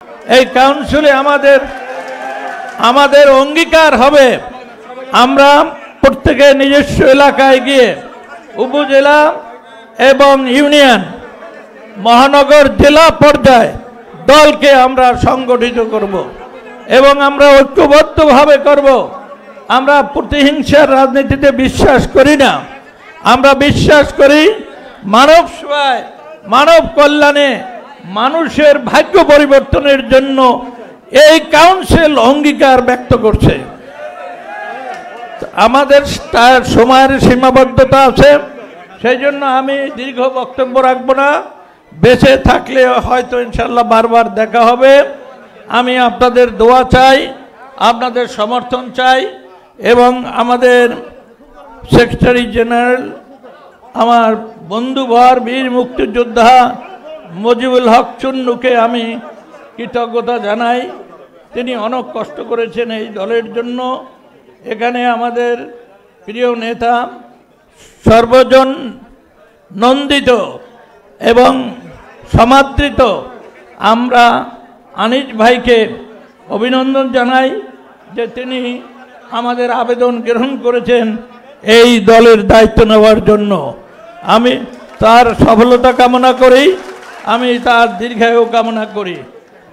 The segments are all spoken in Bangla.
এই কাউন্সিলে আমাদের অঙ্গীকার হবে আমরা প্রত্যেকে নিজস্ব এলাকায় গিয়ে উপজেলা এবং ইউনিয়ন মহানগর জেলা পর্যায়ে দলকে আমরা সংগঠিত করব এবং আমরা ঐক্যবদ্ধভাবে করব। আমরা প্রতিহিংসার রাজনীতিতে বিশ্বাস করি না। আমরা বিশ্বাস করি মানব সেবায়, মানব কল্যাণে, মানুষের ভাগ্য পরিবর্তনের জন্য এই কাউন্সিল অঙ্গীকার ব্যক্ত করছে। আমাদের সময়ের সীমাবদ্ধতা আছে, সেই জন্য আমি দীর্ঘ বক্তব্য রাখবো না। বেঁচে থাকলে হয়তো ইনশাল্লাহ বারবার দেখা হবে। আমি আপনাদের দোয়া চাই, আপনাদের সমর্থন চাই এবং আমাদের সেক্রেটারি জেনারেল আমার বন্ধুবর বীর মুক্তিযোদ্ধা মুজিবুল হক চুন্নুকে আমি কৃতজ্ঞতা জানাই। তিনি অনেক কষ্ট করেছেন এই দলের জন্য। এখানে আমাদের প্রিয় নেতা সর্বজন নন্দিত এবং সমাদৃত আমরা আনিস ভাইকে অভিনন্দন জানাই যে তিনি আমাদের আবেদন গ্রহণ করেছেন এই দলের দায়িত্ব নেওয়ার জন্য। আমি তার সফলতা কামনা করি, আমি তার দীর্ঘায়ু কামনা করি।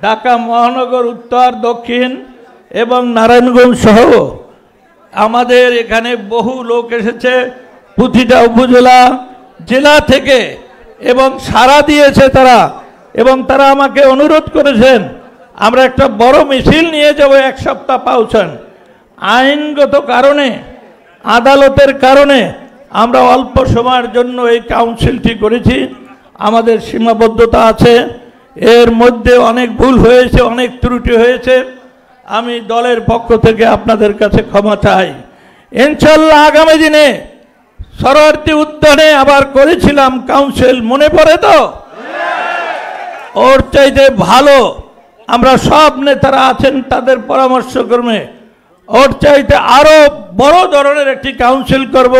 ঢাকা মহানগর উত্তর, দক্ষিণ এবং নারায়ণগঞ্জ সহ আমাদের এখানে বহু লোক এসেছে প্রতিটা উপজেলা জেলা থেকে এবং সাড়া দিয়েছে তারা, এবং তারা আমাকে অনুরোধ করেছেন আমরা একটা বড় মিছিল নিয়ে যাব এক সপ্তাহ পাউছেন। আইনগত কারণে, আদালতের কারণে আমরা অল্প সময়ের জন্য এই কাউন্সিলটি করেছি। আমাদের সীমাবদ্ধতা আছে, এর মধ্যে অনেক ভুল হয়েছে, অনেক ত্রুটি হয়েছে। আমি দলের পক্ষ থেকে আপনাদের কাছে ক্ষমা চাই। ইনশাল্লাহ আগামী দিনে সরোয়ার্দী উদ্যানে আবার করেছিলাম কাউন্সিল, মনে পড়ে তো? ওর চাইতে ভালো আমরা সব নেতারা আছেন তাদের পরামর্শক্রমে ওর চাইতে আরো বড় ধরনের একটি কাউন্সিল করব।